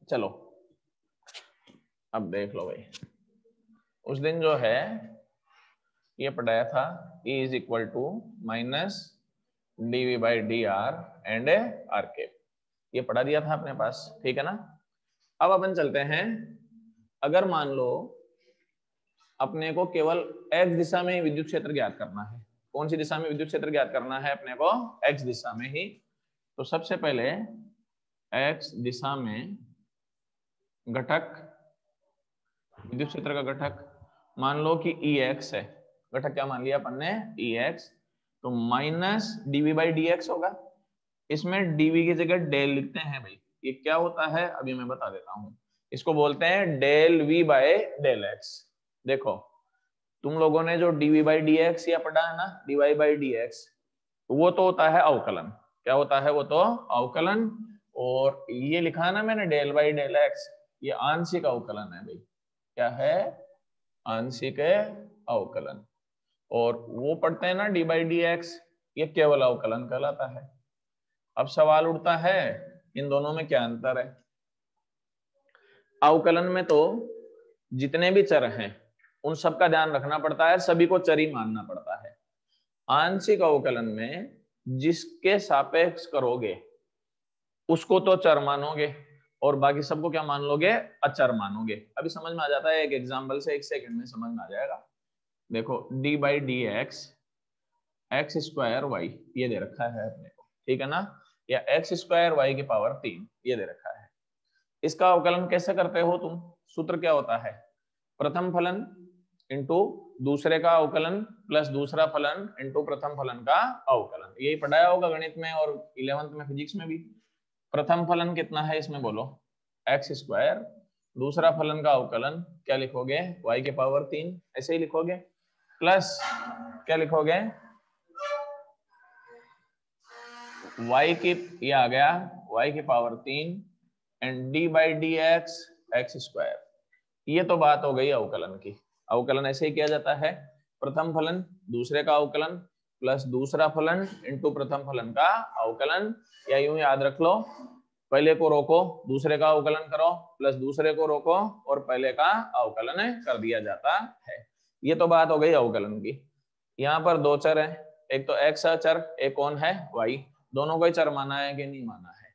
चलो अब देख लो भाई, उस दिन जो है ये पढ़ाया था E is equal to minus dv by D R and R के, ये पढ़ा दिया था अपने पास, ठीक है ना। अब अपन चलते हैं, अगर मान लो अपने को केवल x दिशा में ही विद्युत क्षेत्र ज्ञात करना है, कौन सी दिशा में विद्युत क्षेत्र ज्ञात करना है अपने को, x दिशा में ही, तो सबसे पहले x दिशा में घटक, विद्युत क्षेत्र का घटक मान लो कि Ex है, घटक क्या मान लिया अपन ने, Ex, तो माइनस dv बाई dx होगा। इसमें dv की जगह डेल लिखते हैं भाई, ये क्या होता है अभी मैं बता देता हूं, इसको बोलते हैं del v by del x। देखो तुम लोगों ने जो dv बाई dx या पढ़ा है ना, dy बाई dx, वो तो होता है अवकलन, क्या होता है वो तो अवकलन, और ये लिखा है ना मैंने डेल बाई डेल x, ये आंशिक अवकलन है भाई, क्या है, आंशिक अवकलन। और वो पढ़ते हैं ना डी बाई डी एक्स, ये केवल अवकलन कहलाता है। अब सवाल उठता है इन दोनों में क्या अंतर है। अवकलन में तो जितने भी चर हैं उन सबका ध्यान रखना पड़ता है, सभी को चर ही मानना पड़ता है। आंशिक अवकलन में जिसके सापेक्ष करोगे उसको तो चर मानोगे और बाकी सबको क्या मान लोगे, अचर मानोगे। अभी समझ में आ जाता है, एक एग्जाम्पल से 1 सेकंड में समझ में आ जाएगा। देखो D by D X, x square Y ये दे रखा है अपने को, ठीक है ना, या एक्स स्क्वायर वाई की पावर 3 ये दे रखा है। इसका अवकलन कैसे करते हो तुम, सूत्र क्या होता है, प्रथम फलन इंटू दूसरे का अवकलन प्लस दूसरा फलन इंटू प्रथम फलन का अवकलन। यही पढ़ाया होगा गणित में और 11th में फिजिक्स में भी। प्रथम फलन कितना है इसमें बोलो, एक्स स्क्वायर, दूसरा फलन का अवकलन क्या लिखोगे, वाई की पावर 3 ऐसे ही लिखोगे, प्लस क्या लिखोगे, y की, ये आ गया y की power 3 and d by D X x square. ये तो बात हो गई अवकलन की। अवकलन ऐसे ही किया जाता है, प्रथम फलन दूसरे का अवकलन प्लस दूसरा फलन इंटू प्रथम फलन का अवकलन, या यूं याद रख लो, पहले को रोको दूसरे का अवकलन करो प्लस दूसरे को रोको और पहले का अवकलन कर दिया जाता है। ये तो बात हो गई अवकलन की। यहाँ पर दो चर है, एक तो x अचर, एक कौन है y, दोनों को ही चर माना है कि नहीं माना है।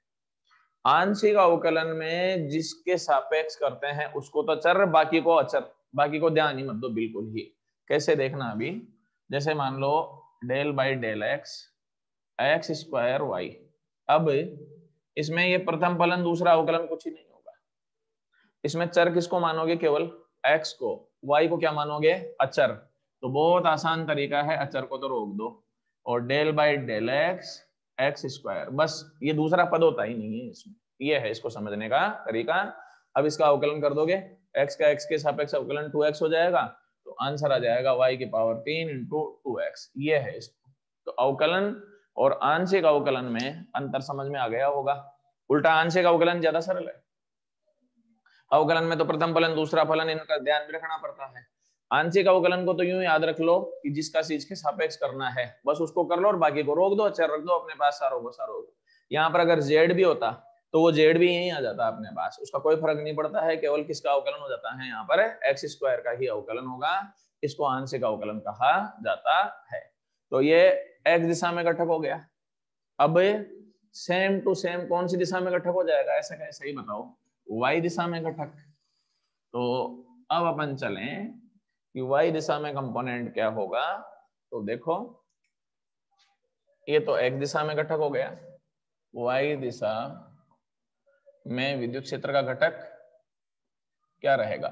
आंशिक अवकलन में जिसके सापेक्ष करते हैं उसको तो चर, बाकी को अचर, बाकी को ध्यान ही मत दो बिल्कुल ही। कैसे देखना अभी, जैसे मान लो del by del x x square y, अब इसमें ये प्रथम फलन दूसरा अवकलन कुछ ही नहीं होगा, इसमें चर किसको मानोगे, केवल x को, y को क्या मानोगे, अचर। तो बहुत आसान तरीका है, अचर को तो रोक दो और del by del x x square, बस ये दूसरा पद होता ही नहीं है इसमें, ये है इसको समझने का तरीका। अब इसका अवकलन कर दोगे, x का x के सापेक्ष अवकलन 2x हो जाएगा, तो आंसर आ जाएगा y की पावर 3 इंटू 2x, ये है इसको। तो अवकलन और आंशिक अवकलन में अंतर समझ में आ गया होगा। उल्टा आंशिक अवकलन ज्यादा सरल है, अवकलन में तो प्रथम फलन दूसरा फलन इनका ध्यान भी रखना पड़ता है। आंशिक अवकलन को तो यूं याद रख लो कि जिसका चीज के सापेक्ष करना है बस उसको कर लो और बाकी को रोक दो, अच्छा रख दो अपने पास, सारों को सारों को। यहाँ पर अगर जेड भी होता तो वो जेड भी यही आ जाता अपने पास, उसका कोई फर्क नहीं पड़ता है, केवल किसका अवकलन हो जाता है, यहाँ पर एक्स स्क्वायर का ही अवकलन होगा, इसको आंशिक अवकलन कहा जाता है। तो ये एक्स दिशा में घटक हो गया। अब सेम टू सेम कौन सी दिशा में घटक हो जाएगा, ऐसा कैसे ही बताओ, वाई दिशा में घटक। तो अब अपन चलें कि वाई दिशा में कंपोनेंट क्या होगा, तो देखो ये तो एक्स दिशा में घटक हो गया, वाई दिशा में विद्युत क्षेत्र का घटक क्या रहेगा,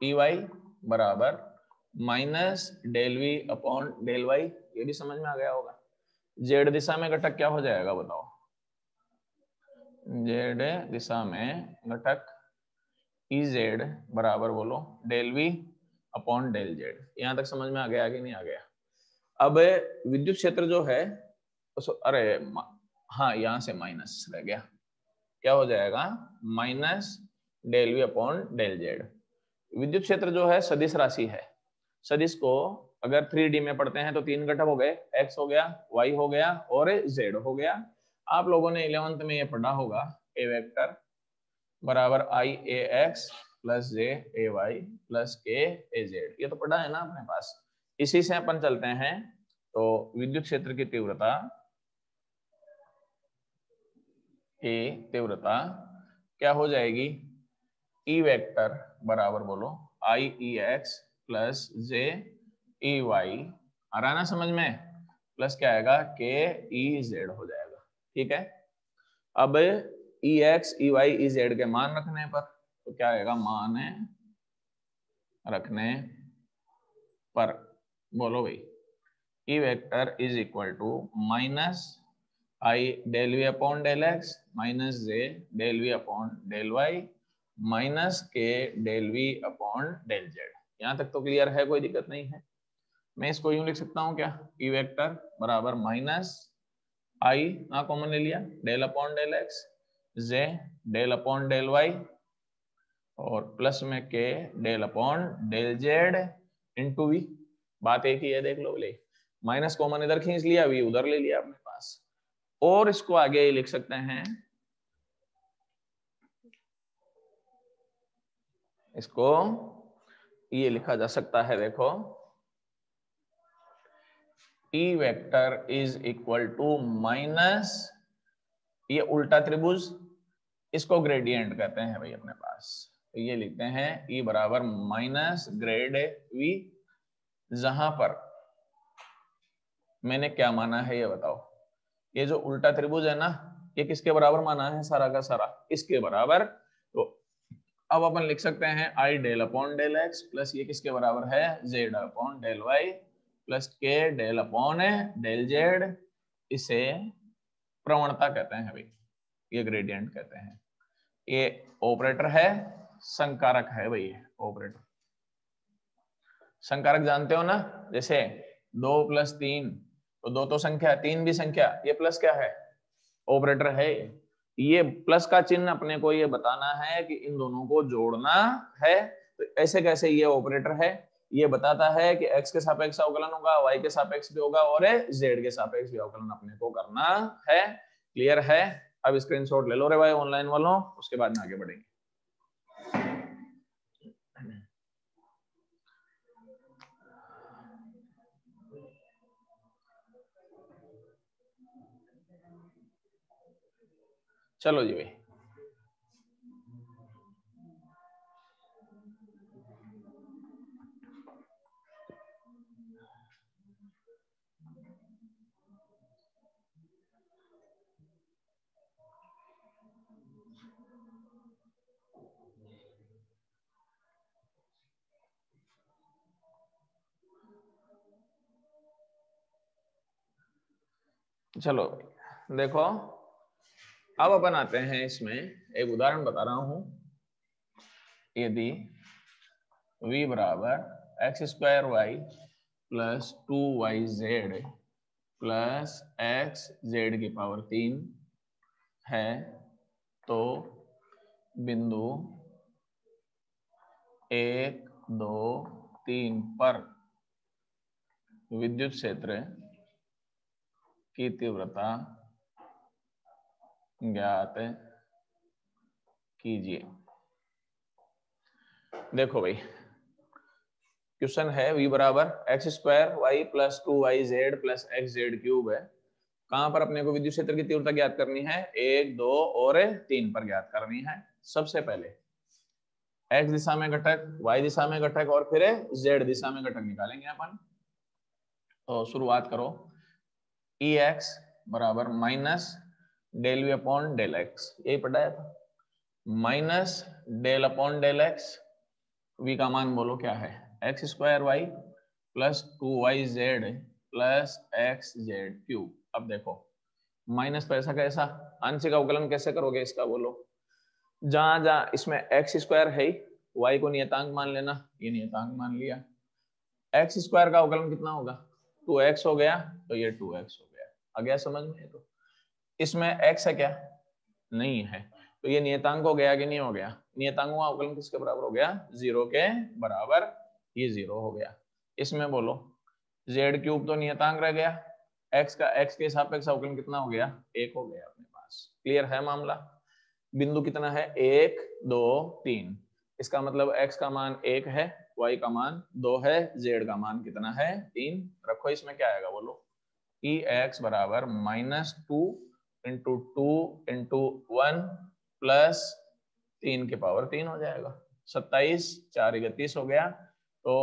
पी वाई बराबर minus del V upon del Y, ये भी समझ में आ गया होगा। जेड दिशा में घटक क्या हो जाएगा बताओ, जेड दिशा में घटक ई जेड बराबर बोलो del V upon del Z. यहां तक समझ में आ गया कि नहीं आ गया। अब विद्युत क्षेत्र जो है अरे हाँ यहां से माइनस रह गया, क्या हो जाएगा, minus del V upon del Z. विद्युत क्षेत्र जो है सदिश राशि है, सदिश को अगर 3D में पढ़ते हैं तो 3 घटक हो गए, x हो गया, y हो गया और z हो गया। आप लोगों ने 11th में ये पढ़ा होगा, ए वेक्टर बराबर आई ए एक्स प्लस जे ए वाई प्लस के ए जेड, ये तो पढ़ा है ना अपने पास। इसी से अपन चलते हैं। तो विद्युत क्षेत्र की तीव्रता क्या हो जाएगी, ई वेक्टर बराबर बोलो आई ई एक्स प्लस जे ई वाई, आ रहा है ना समझ में, प्लस क्या आएगा के ई जेड हो जाएगा। ठीक है, अब E x E y E z के मान रखने पर तो क्या आएगा, मान रखने पर बोलो भाई, E vector is equal to minus i del V upon del x minus j del V upon del y minus k del V upon del z. यहाँ तक तो क्लियर है, कोई दिक्कत नहीं है। मैं इसको यूं लिख सकता हूँ क्या, ई वेक्टर बराबर माइनस आई ना कॉमन ले लिया, del upon del X J del upon del Y और प्लस में के del upon del Z into V. बात एक ही है, देख लो ले, माइनस कॉमन इधर खींच लिया, वी उधर ले लिया अपने पास, और इसको आगे लिख सकते हैं, इसको ये लिखा जा सकता है, देखो E vector is equal to minus, ये उल्टा त्रिभुज, इसको ग्रेडियंट कहते हैं भाई अपने पास, तो ये लिखते हैं ई बराबर माइनस ग्रेड वी, जहां पर मैंने क्या माना है ये बताओ, ये जो उल्टा त्रिभुज है ना, ये किसके बराबर माना है, सारा का सारा इसके बराबर। तो अब अपन लिख सकते हैं i del upon del x plus ये किसके बराबर है, z upon del y plus k del upon del z, इसे प्रवणता कहते हैं भाई, ये ग्रेडियंट कहते हैं। ये ऑपरेटर है, संकारक है भाई, ये ऑपरेटर। संकारक जानते हो ना, जैसे 2 + 3, तो 2 तो संख्या, 3 भी संख्या, ये प्लस क्या है, ऑपरेटर है। ये प्लस का चिन्ह अपने को ये बताना है कि इन दोनों को जोड़ना है, तो ऐसे कैसे ये ऑपरेटर है, ये बताता है कि x के सापेक्ष अवकलन होगा, y के सापेक्ष भी होगा और z के सापेक्ष भी अवकलन अपने को करना है। क्लियर है, अब स्क्रीनशॉट ले लो रे भाई ऑनलाइन वालों, उसके बाद में आगे बढ़ेंगे। चलो जी भाई, चलो देखो, अब अपन आते हैं इसमें, एक उदाहरण बता रहा हूं। यदि v बराबर x² y plus 2yz plus x(z)⁻³ है, तो बिंदु 1, 2, 3 पर विद्युत क्षेत्र की तीव्रता ज्ञात कीजिए। देखो भाई, क्वेश्चन है v बराबर x² y plus 2yz plus xz³ है। कहां पर अपने को विद्युत क्षेत्र की तीव्रता ज्ञात करनी है, 1, 2 और 3 पर ज्ञात करनी है। सबसे पहले x दिशा में घटक, y दिशा में घटक और फिर z दिशा में घटक निकालेंगे अपन। तो शुरुआत करो, ई एक्स बराबर minus del V upon del X, यही पढ़ाया था, minus del upon del X, V का मान बोलो क्या है, x² y plus 2yz plus xz³। अब देखो माइनस पैसा कैसा, आंशिक अवकलन कैसे करोगे इसका बोलो, जहां जहां इसमें x² है, y को नियतांक मान लेना, ये नियतांक मान लिया, x² का अवकलन कितना होगा, 2x हो गया, तो ये 2x हो गया। आ गया समझ में? तो इसमें x है क्या, नहीं है, तो ये नियतांक हो गया कि नहीं हो गया, नियतांकों का अवकलन किसके बराबर हो गया, 0 के बराबर, ये 0 हो गया। इसमें बोलो z³ तो नियतांक रह गया, एक्स के सापेक्ष अवकलन कितना हो गया, 1 हो गया अपने पास। क्लियर है मामला। बिंदु कितना है, 1 2 3। इसका मतलब x का मान 1 है, y का मान 2 है, z का मान कितना है, 3। रखो, इसमें क्या आएगा बोलो, ई एक्स बराबर -2 इंटू 2 इंटू 1 प्लस 3 के पावर 3 हो जाएगा। 27 4 31 हो गया। तो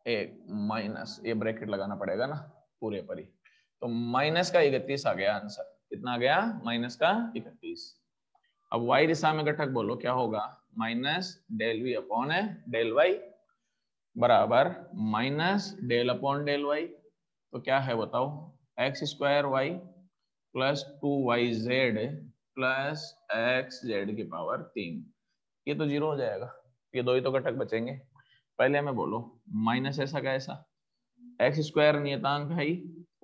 एक माइनस, ये ब्रैकेट लगाना पड़ेगा ना पूरे पर ही, तो माइनस का 31 आ गया आंसर। कितना आ गया, माइनस का 31। अब y दिशा में घटक बोलो क्या होगा, minus del V upon del y बराबर minus del upon del y. तो क्या है बताओ, x square y plus 2yz plus x Z की पावर 3। ये तो 0 हो जाएगा, ये दो ही तो घटक बचेंगे। पहले हमें बोलो माइनस ऐसा का ऐसा, एक्स स्क्वायर नियतांक है,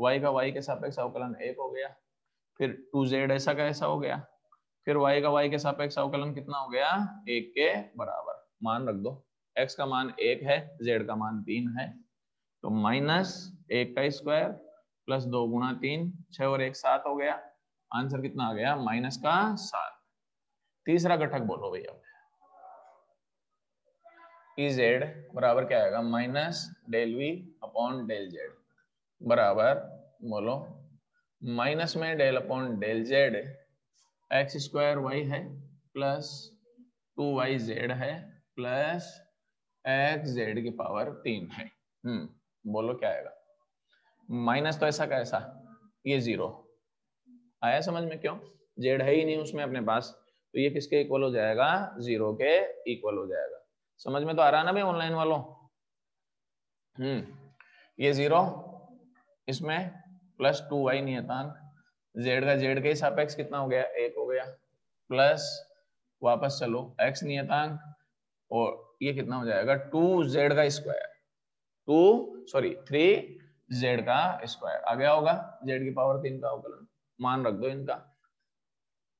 y का y के सापेक्ष अवकलन 1 हो गया, फिर 2z ऐसा का ऐसा हो गया, फिर y का y के सापेक्ष अवकलन कितना हो गया, 1 के बराबर। मान रख दो, x का मान 1 है, z का मान 3 है, तो माइनस 1 का स्क्वायर प्लस 2 गुणा 3, 6 और 1 7 हो गया। आंसर कितना आ गया, माइनस का 7। तीसरा घटक बोलो भैया, Ez बराबर क्या आएगा, minus del V upon del Z बराबर बोलो माइनस में del upon del Z X square Y है प्लस 2yz है प्लस एक्स जेड की पावर 3 है। बोलो क्या आएगा, माइनस तो ऐसा का ऐसा, ये 0 आया समझ में, क्यों, जेड है ही नहीं उसमें अपने पास, तो ये किसके इक्वल हो जाएगा, 0 के इक्वल हो जाएगा। समझ में तो आ रहा ना भाई ऑनलाइन वालों। ये 0, इसमें प्लस 2y नियतांक, z का z के सापेक्ष कितना हो गया, 1 हो गया, प्लस वापस चलो x नियतांक, और ये कितना हो जाएगा 2z का स्क्वायर, 3z का स्क्वायर आ गया होगा, z की पावर 3 का अवकलन। मान रख दो इनका,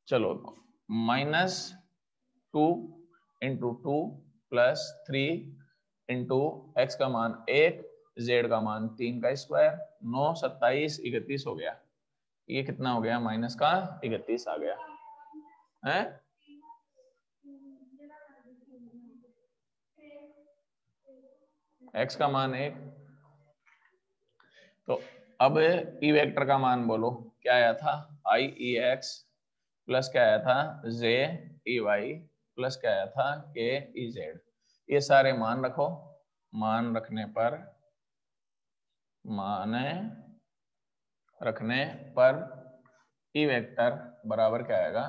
चलो -2 इंटू 2 प्लस 3 इंटू एक्स का मान 1, जेड का मान 3 का स्क्वायर, 9 27 31 हो गया। ये कितना हो गया, माइनस का 31 आ गया है। एक्स का मान 1, तो अब ई वेक्टर का मान बोलो क्या आया था, आई ई एक्स प्लस क्या आया था, जे ई वाई प्लस क्या आया था, के ई जेड। ये सारे मान रखो, मान रखने पर ई वेक्टर बराबर क्या आएगा,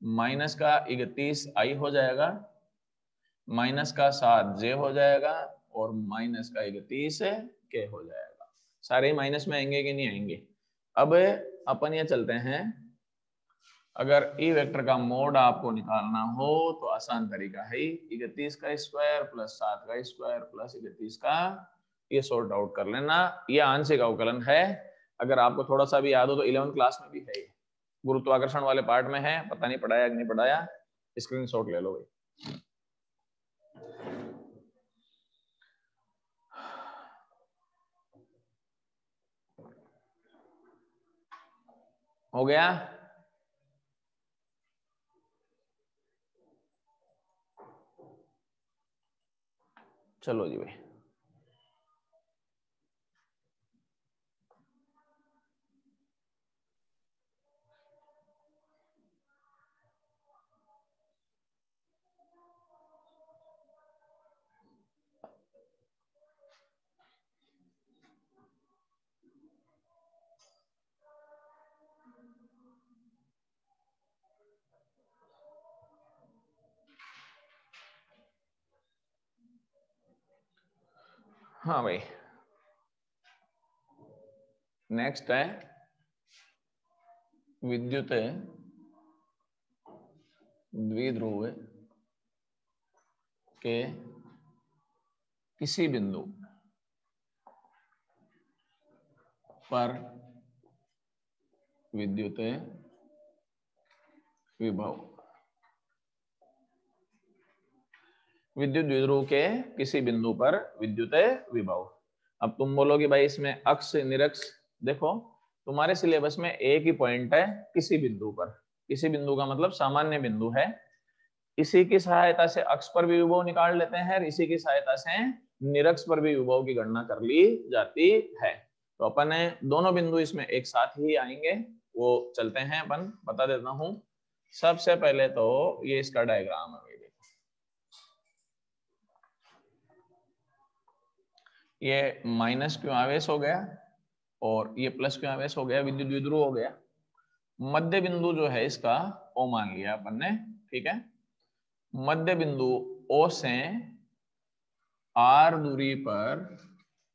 माइनस का 31 आई हो जाएगा, माइनस का 7 जे हो जाएगा, और माइनस का 31 के हो जाएगा। सारे माइनस में आएंगे कि नहीं आएंगे। अब अपन ये चलते हैं, अगर ई वेक्टर का मोड आपको निकालना हो तो आसान तरीका है, 31 का स्क्वायर प्लस 7 का स्क्वायर प्लस 31 का, ये सॉर्ट आउट कर लेना। ये आंशिक अवकलन है, अगर आपको थोड़ा सा भी याद हो तो 11th क्लास में भी है, गुरुत्वाकर्षण वाले पार्ट में है, पता नहीं पढ़ाया कि नहीं पढ़ाया, स्क्रीनशॉट ले लो भाई। हो गया, चलो जी भाई। हाँ भाई, नेक्स्ट है विद्युत द्विध्रुव के किसी बिंदु पर विद्युत विभव, विद्युत द्विध्रुव के किसी बिंदु पर विद्युत विभव। अब तुम बोलोगे भाई इसमें अक्ष निरक्ष, देखो तुम्हारे सिलेबस में एक ही पॉइंट है किसी बिंदु पर, किसी बिंदु का मतलब सामान्य बिंदु है, इसी की सहायता से अक्ष पर भी विभव निकाल लेते हैं और इसी की सहायता से निरक्ष पर भी विभव की गणना कर ली जाती है। तो अपन दोनों बिंदु इसमें एक साथ ही आएंगे, वो चलते हैं अपन, बता देता हूं। सबसे पहले तो ये इसका डायग्राम है, ये माइनस क्यों आवेश हो गया और ये प्लस क्यों आवेश हो गया, विद्युत द्विध्रुव हो गया। मध्य बिंदु जो है इसका ओ मान लिया अपन ने, ठीक है। मध्य बिंदु ओ से आर दूरी पर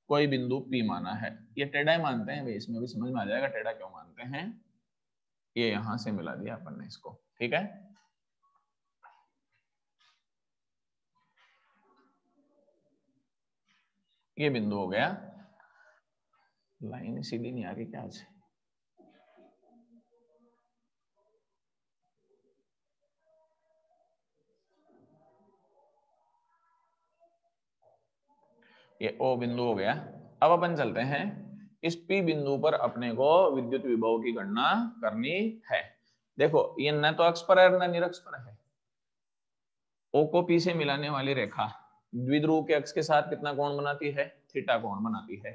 कोई बिंदु पी माना है, ये टेढ़ा ही मानते हैं भाई, इसमें भी समझ में आ जाएगा टेढ़ा क्यों मानते हैं। ये यहां से मिला दिया अपन ने इसको, ठीक है। ये बिंदु हो गया, लाइन सीधी नहीं आ रही क्या आज, ये ओ बिंदु हो गया। अब अपन चलते हैं इस पी बिंदु पर अपने को विद्युत विभव की गणना करनी है। देखो ये न तो अक्ष पर है न निरक्ष पर है, ओ को पी से मिलाने वाली रेखा द्विध्रुव के अक्ष के साथ कितना कोण बनाती है, थीटा कोण बनाती है।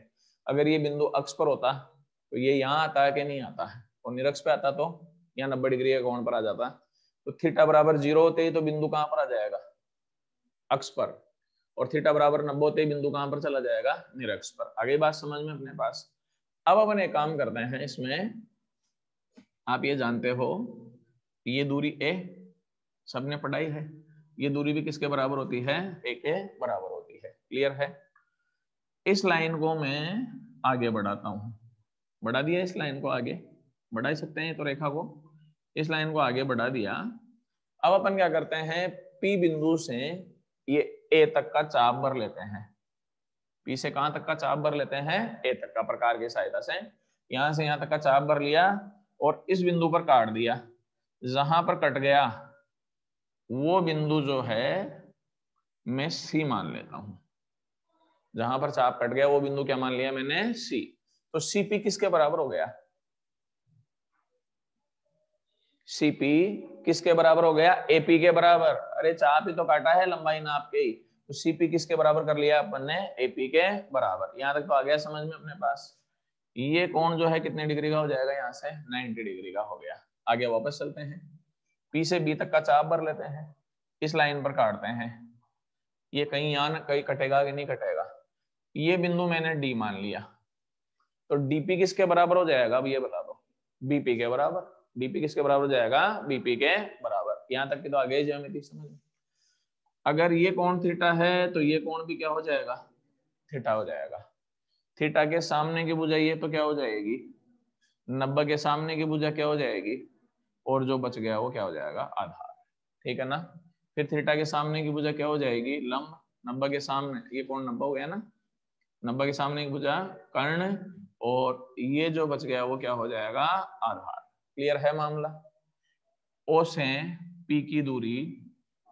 अगर ये बिंदु अक्ष पर होता तो ये यहाँ आता है कि नहीं आता है, और निरक्ष पे आता तो यहाँ 90 डिग्री के कोण पर आ जाता। तो थीटा बराबर 0 होते ही तो बिंदु कहां पर आ जाएगा, अक्ष पर, और थीटा बराबर 90 होते ही बिंदु कहां पर चला जाएगा, निरक्ष पर। आगे बात समझ में अपने पास। अब अपन एक काम करते हैं, इसमें आप ये जानते हो ये दूरी ए सबने पढ़ाई है, ये दूरी भी किसके बराबर होती है, ए के बराबर होती है, क्लियर है। इस लाइन को मैं आगे बढ़ाता हूं, बढ़ा दिया इस लाइन को आगे, बढ़ा ही सकते हैं तो रेखा को, इस लाइन को आगे बढ़ा दिया। अब अपन क्या करते हैं, पी बिंदु से ये ए तक का चाप भर लेते हैं, पी से कहां तक का चाप भर लेते हैं, ए तक का, प्रकार की सहायता से यहां से यहां तक का चाप भर लिया और इस बिंदु पर काट दिया। जहां पर कट गया वो बिंदु जो है मैं सी मान लेता हूं, जहां पर चाप कट गया वो बिंदु क्या मान लिया मैंने, सी। तो सीपी किसके बराबर हो गया, सीपी किसके बराबर हो गया, एपी के बराबर। अरे चाप ही तो काटा है लंबाई नाप के ही, तो सीपी किसके बराबर कर लिया अपन ने, एपी के बराबर। यहां तक तो आ गया समझ में अपने पास। ये कोण जो है कितने डिग्री का हो जाएगा, यहाँ से 90 डिग्री का हो गया। आगे वापस चलते हैं, पी से बी तक का चाप भर लेते हैं, इस लाइन पर काटते हैं, ये कहीं यहाँ कहीं कटेगा कि नहीं कटेगा। ये बिंदु मैंने डी मान लिया, तो डीपी किसके बराबर हो जाएगा, अब ये बता दो, बीपी के बराबर। डीपी किसके बराबर हो जाएगा, बीपी के बराबर। यहां तक की तो आगे ज्योमेट्री समझ। अगर ये कोण थीटा है तो ये कोण भी क्या हो जाएगा, थीटा हो जाएगा। थीटा के सामने की भुजा ये तो क्या हो जाएगी, 90 के सामने की भुजा क्या हो जाएगी, और जो बच गया वो क्या हो जाएगा, आधार, ठीक है ना। फिर थीटा के सामने की भुजा क्या हो जाएगी, लंब। 90 के सामने, ये कोण 90 हो गया ना, 90 के सामने की भुजा कर्ण, और ये जो बच गया वो क्या हो जाएगा, आधार। क्लियर है मामला। ओ से पी की दूरी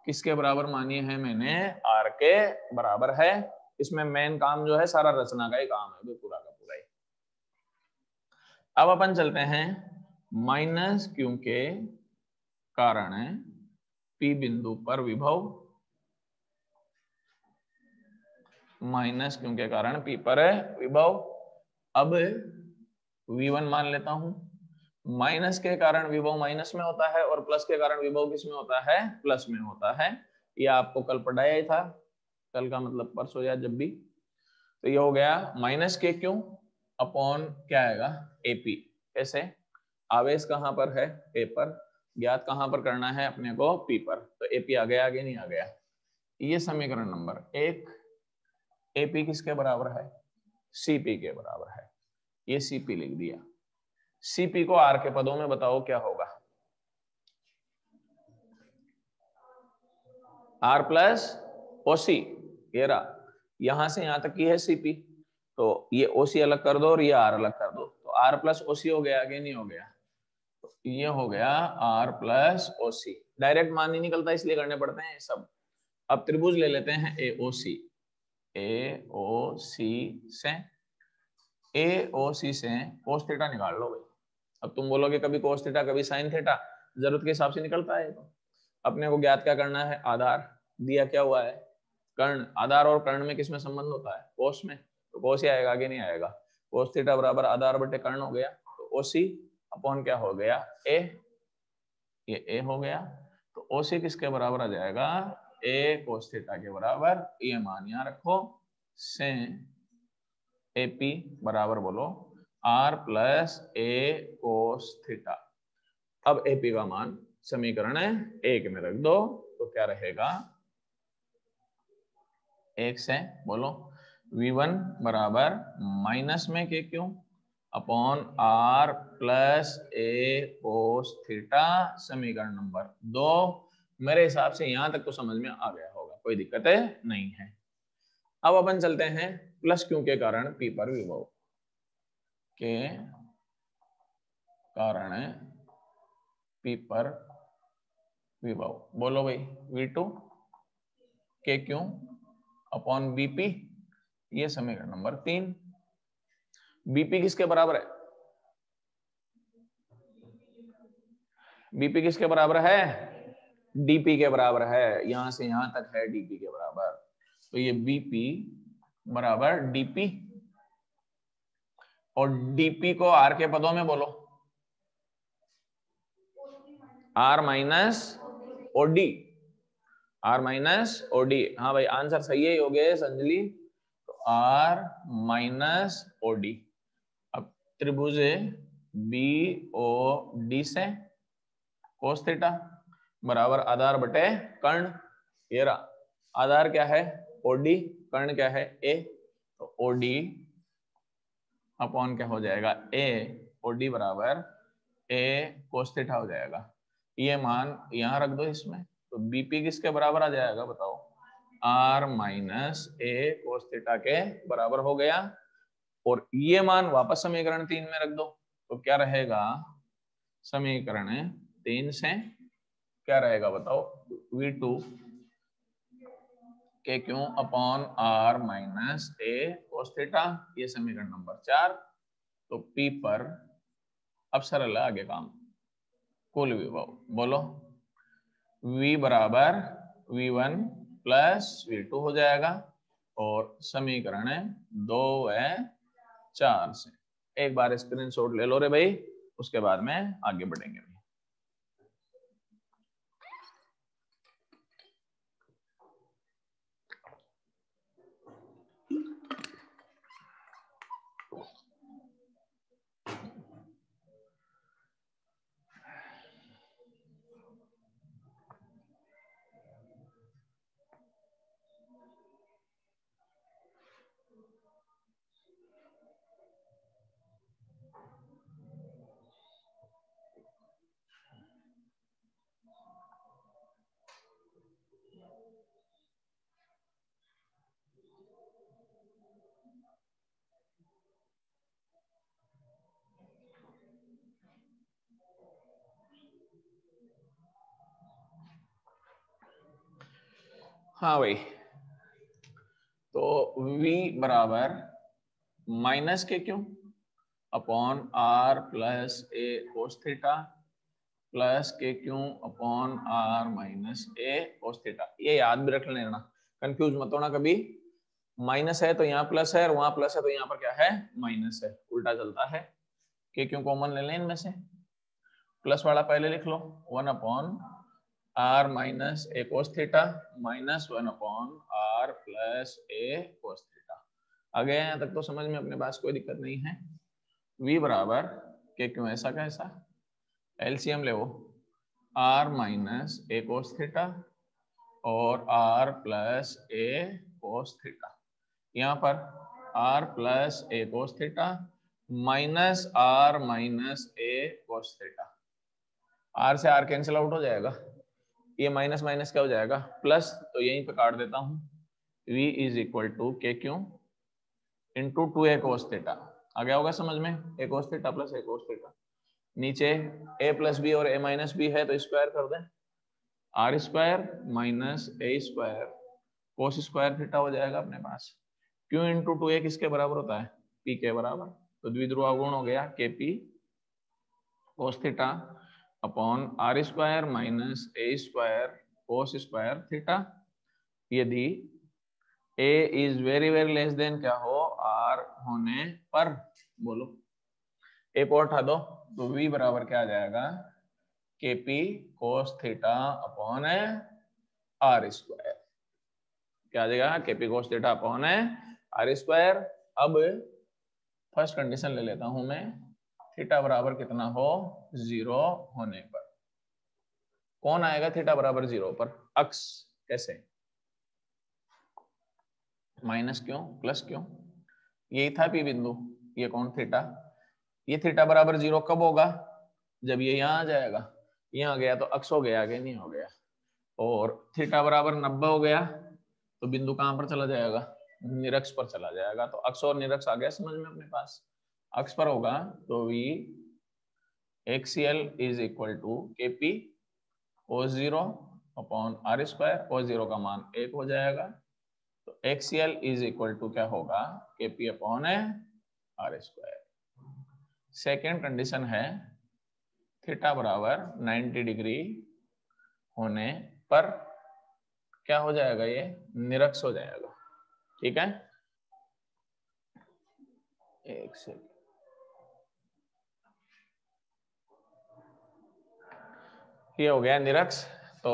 किसके बराबर मानी है मैंने, आर के बराबर है। इसमें मेन काम जो है सारा रचना का ही काम है, पूरा का पूरा ही। अब अपन चलते हैं माइनस क्यू के कारण पी बिंदु पर विभव, माइनस क्यू के कारण पी पर विभव। अब V1 मान लेता हूं, माइनस के कारण विभव माइनस में होता है और प्लस के कारण विभव किस में होता है, प्लस में होता है। ये आपको कल पढ़ाया ही था, कल का मतलब परसों या जब भी। तो ये हो गया माइनस के क्यू अपॉन क्या आएगा, एपी। कैसे, आवेश कहां पर है, ए पर, ज्ञात कहां पर करना है अपने को, पी पर। तो एपी आ गया, आगे नहीं आ गया। ये समीकरण नंबर 1। एपी किसके बराबर है, सीपी के बराबर है, ये सीपी लिख दिया। सीपी को आर के पदों में बताओ क्या होगा, आर प्लस ओसी। ये रहा, यहां से यहां तक की है सीपी, तो ये ओसी अलग कर दो और ये आर अलग कर दो, तो आर प्लस ओसी हो गया, आगे नहीं हो गया। तो ये हो गया आर प्लस ओसी। डायरेक्ट मान नहीं निकलता इसलिए करने पड़ते हैं सब। अब त्रिभुज ले लेते हैं ए ओ सी, ए ओ सी से ए ओ सी से कोस थीटा निकाल लो भाई। अब तुम बोलोगे कभी कोस थीटा कभी साइन थीटा, जरूरत के हिसाब से निकलता है। तो अपने को ज्ञात क्या करना है, आधार दिया क्या हुआ है, कर्ण। आधार और कर्ण में किसमें संबंध होता है, कोस में, तो कोस ही आएगा, आगे नहीं आएगा। कोस थीटा बराबर आधार बटे कर्ण हो गया, तो ओसी अपॉन क्या हो गया, ए, ये ए हो गया। तो ओसी किसके बराबर आ जाएगा, ए कोस थीटा के बराबर। ये मान यहाँ रखो, से एपी बराबर बोलो आर प्लस ए कोस थीटा। अब एपी का मान समीकरण 1 में रख दो, तो क्या रहेगा, 1 से बोलो V1 बराबर माइनस में K Q upon are plus A cos theta, समीकरण नंबर 2। मेरे हिसाब से यहां तक तो समझ में आ गया होगा, कोई दिक्कत नहीं है। अब अपन चलते हैं प्लस क्यों के कारण पी पर विभव के कारण पी पर विभव। बोलो भाई, V2 K Q upon BP, ये समीकरण नंबर 3। बीपी किसके बराबर है, बीपी किसके बराबर है, डीपी के बराबर है। यहां से यहां तक है डीपी के बराबर, तो ये बीपी बराबर डीपी, और डीपी को आर के पदों में बोलो, R minus OD, R minus OD. हाँ भाई आंसर सही है योगेश अंजलि, तो आर माइनस ओडी। अब त्रिभुज बी ओ डी से कोस थीटा बराबर आधार बटे कर्ण। ये रहा आधार क्या है ओडी, कर्ण क्या है ए, तो ओडी अपॉन क्या हो जाएगा ए, ओडी बराबर ए कोस थीटा हो जाएगा। ये मान यहां रख दो इसमें, तो बीपी किसके बराबर आ जाएगा बताओ, आर माइनस ए कोस थीटा के बराबर हो गया। और ये मान वापस समीकरण 3 में रख दो, तो क्या रहेगा, समीकरण 3 से क्या रहेगा बताओ, V2 K Q upon are minus A cos theta, ये समीकरण नंबर 4। तो P पर अब सरल है आगे काम, कुल विभव बोलो, V बराबर V1 प्लस V2 हो जाएगा, और समीकरण 2 व 4 से एक बार स्क्रीनशॉट ले लो रे भाई, उसके बाद में आगे बढ़ेंगे। हाँ भाई, तो V बराबर minus K Q upon are plus A cos theta plus K Q upon are minus A cos theta. ये याद भी रख लेना, कंफ्यूज मत होना कभी। माइनस है तो यहाँ प्लस है, और वहां प्लस है तो यहाँ पर क्या है माइनस है, उल्टा चलता है। के क्यों कॉमन ले लें इनमें से, प्लस वाला पहले लिख लो, 1 upon are minus A cos theta minus 1 upon are plus A cos theta. आ गया यहाँ तक तो समझ में अपने पास, कोई दिक्कत नहीं है। V बराबर के क्यों ऐसा कैसा, एलसीएम ले वो, आर माइनस ए कोस थीटा और आर प्लस ए कोस थीटा। यहाँ पर आर प्लस ए cos theta minus r minus ए कोस थीटा, आर से आर कैंसिल आउट हो जाएगा, ये माइनस माइनस क्या हो जाएगा प्लस, तो यहीं पे काट देता हूँ। V इज इक्वल टू के क्यों इंटू 2a कोस थीटा। आ गया होगा समझ में, A cos theta plus A cos theta, नीचे a प्लस बी और a माइनस बी है तो स्क्वायर कर दें, R square minus A square cos square theta हो जाएगा अपने पास। क्यों इंटू 2a किसके बराबर होता है, p के बराबर। तो द्विध्रुव गुण हो गया KP cos theta upon R square minus A square cos square theta. यदि A is very very less than क्या हो R होने पर, बोलो A को हटा दो तो V बराबर क्या आ जाएगा KP cos theta upon R square. क्या आ जाएगा KP cos theta upon R square. अब फर्स्ट कंडीशन ले लेता हूं मैं, थीटा बराबर कितना हो 0 होने पर। कौन आएगा थीटा बराबर 0 पर? अक्स। कैसे? माइनस क्यों प्लस क्यों? यही था P बिंदु, ये कौन थीटा, ये थीटा बराबर 0 कब होगा? जब ये यहाँ आ जाएगा, यहाँ गया तो अक्स हो गया, आगे नहीं हो गया। और थीटा बराबर 90 हो गया तो बिंदु कहां पर चला जाएगा? निरक्ष पर चला जाएगा। तो अक्ष और निरक्ष आ गया समझ में अपने पास। अक्ष पर होगा तो V axial is equal to KP cos 0 upon R square. cos 0 का मान 1 हो जाएगा तो एक्सियल इज इक्वल टू क्या होगा KP upon R square. Second condition है थीटा बराबर 90 डिग्री होने पर क्या हो जाएगा, ये निरक्ष हो जाएगा। ठीक है, एक सेकंड, ये हो गया निरक्ष। तो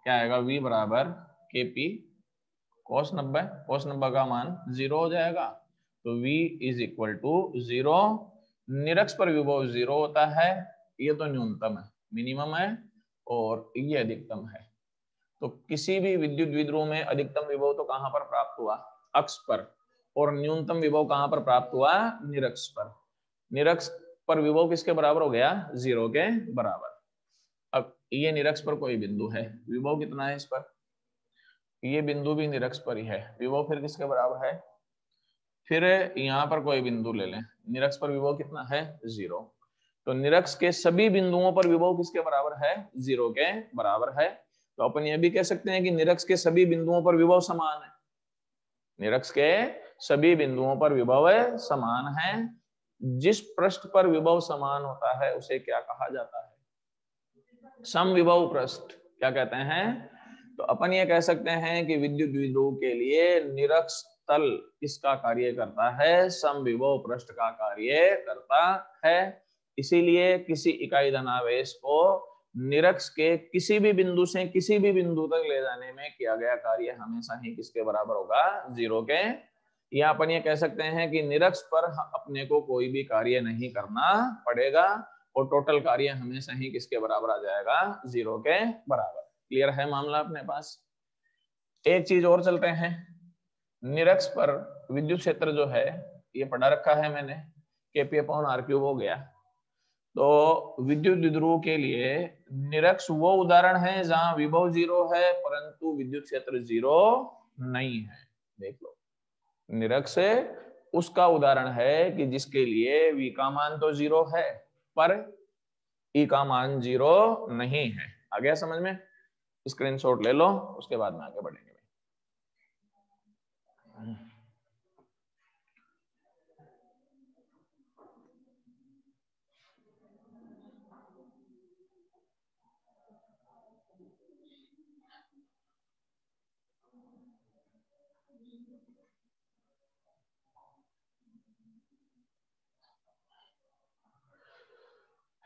क्या आएगा V बराबर KP cos 90, cos 90 का मान 0 हो जाएगा तो V इज इक्वल टू 0। निरक्ष पर विभव 0 होता है, ये तो न्यूनतम है, मिनिमम है, और ये अधिकतम है। तो किसी भी विद्युत द्विध्रुव में अधिकतम विभव तो कहां पर प्राप्त हुआ? अक्ष पर। और न्यूनतम विभव कहां पर प्राप्त हुआ? निरक्ष पर। निरक्ष पर विभव किसके बराबर हो गया? 0 के बराबर। अब ये निरक्ष पर कोई बिंदु है, विभव कितना है इस पर? ये बिंदु भी निरक्ष पर ही है, विभव फिर किसके बराबर है? फिर यहाँ पर कोई बिंदु ले लें, निरक्ष पर विभव कितना है? 0। तो निरक्ष के सभी बिंदुओं पर विभव किसके बराबर है? 0 के बराबर है। तो अपन ये भी कह सकते हैं कि निरक्ष के सभी बिंदुओं पर विभव समान है। निरक्ष के सभी बिंदुओं पर विभव समान है। जिस पृष्ठ पर विभव समान होता है उसे क्या कहा जाता है? समविभव पृष्ठ। क्या कहते हैं? तो अपन ये कह सकते हैं कि विद्युत द्विध्रुव के लिए निरक्ष तल किसका कार्य करता है? समविभव पृष्ठ का कार्य करता है। इसीलिए किसी इकाई धनावेश को निरक्ष के किसी भी बिंदु से किसी भी बिंदु तक ले जाने में किया गया कार्य हमेशा ही किसके बराबर होगा? 0 के। या अपन ये कह सकते हैं कि निरक्ष पर अपने को कोई भी कार्य नहीं करना पड़ेगा और टोटल कार्य हमेशा ही किसके बराबर आ जाएगा? 0 के बराबर। क्लियर है मामला अपने पास? एक चीज और चलते हैं, निरक्ष पर विद्युत क्षेत्र जो है ये पढ़ा रखा है मैंने, KP अपॉन R क्यूब हो गया। तो विद्युत द्विध्रुव के लिए निरक्ष वो उदाहरण है जहां विभव 0 है परंतु विद्युत क्षेत्र 0 नहीं है। देख लो, निरक्ष उसका उदाहरण है कि जिसके लिए V का मान तो 0 है पर E का मान 0 नहीं है। आ गया समझ में? स्क्रीनशॉट ले लो, उसके बाद में आगे बढ़ेंगे।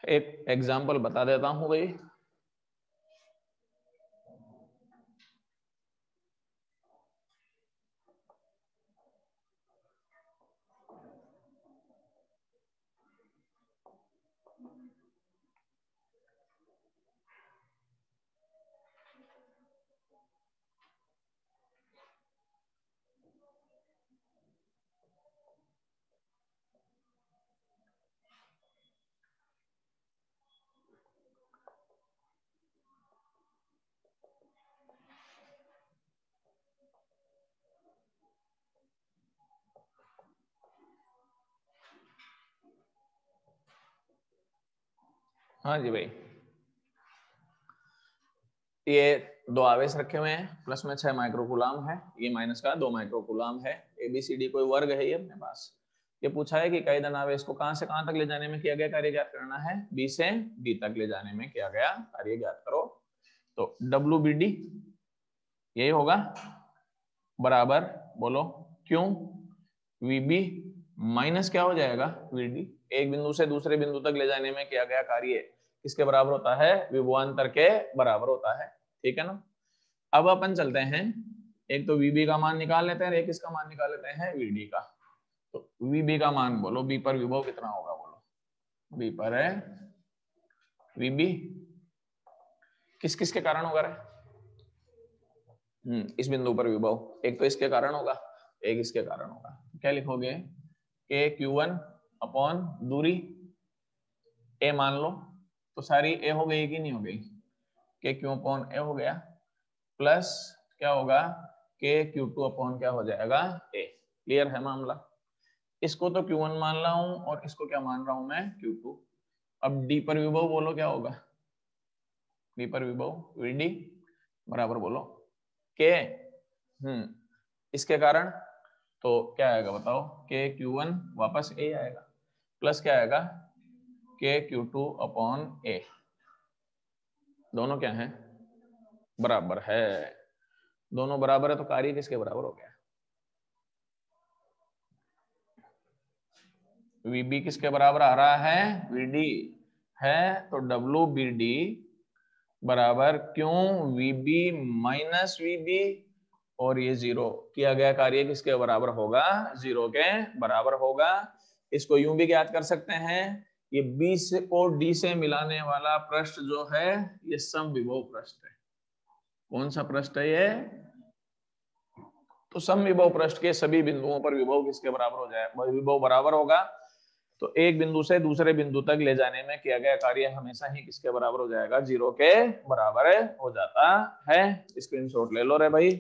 एक एग्जाम्पल बता देता हूं भाई। हाँ जी भाई, ये दो आवेश रखे हुए हैं, प्लस में 6 माइक्रोकूलाम है, ये माइनस का 2 माइक्रोकूलाम है। ABCD कोई वर्ग है ये अपने पास। ये पूछा है कि कई धनावेश को कहां से कहां तक ले जाने में किया गया कार्य ज्ञात करना है, बी से डी तक ले जाने में किया गया कार्य ज्ञात करो। तो डब्ल्यू बी डी यही होगा, बराबर बोलो क्यों वी बी माइनस क्या हो जाएगा वी डी, एक बिंदु से दूसरे बिंदु तक ले जाने में किया गया कार्य किसके बराबर होता है, विभवांतर के बराबर होता है। ठीक है ना। अब अपन चलते हैं, एक तो वीबी का मान निकाल लेते हैं, एक इसका मान निकाल लेते हैं वीडी का। तो वीबी का मान बोलो, बी पर विभव कितना होगा बोलो, बी पर है वीबी किस किस के कारण होगा रे, इस बिंदु पर विभव एक तो इसके कारण होगा, एक इसके कारण होगा। क्या लिखोगे, के Q1 अपॉन दूरी ए मान लो, तो सारी ए हो गई कि नहीं हो गई, के Q अपॉन ए हो गया, प्लस क्या होगा के Q2 अपॉन क्या हो जाएगा ए। क्लियर है मामला। इसको तो Q1 मान रहा हूं और इसको क्या मान रहा हूं मैं Q2। अब डी पर विभव बोलो क्या होगा, डी पर विभव वीडी बराबर बोलो के इसके कारण, तो क्या आएगा बताओ, के Q1 वापस ए आएगा, प्लस क्या आएगा के Q2 अपॉन ए, दोनों क्या है बराबर है, दोनों बराबर है तो कार्य किसके बराबर हो गया, वीबी किसके बराबर आ रहा है, वीडी है, तो डब्ल्यू बी डी बराबर क्यों वीबी माइनस वीबी, और ये जीरो किया गया कार्य किसके बराबर होगा, जीरो के बराबर होगा। इसको यूं भी ज्ञात कर सकते हैं, ये बी से को डी से मिलाने वाला पृष्ठ जो है ये समविभव पृष्ठ है। कौन सा पृष्ठ है ये, तो समविभव पृष्ठ के सभी बिंदुओं पर विभव किसके बराबर हो जाए, विभव बराबर होगा। तो एक बिंदु से दूसरे बिंदु तक ले जाने में किया गया कार्य हमेशा ही किसके बराबर हो जाएगा, जीरो के बराबर हो जाता है। स्क्रीनशॉट ले लो रे भाई।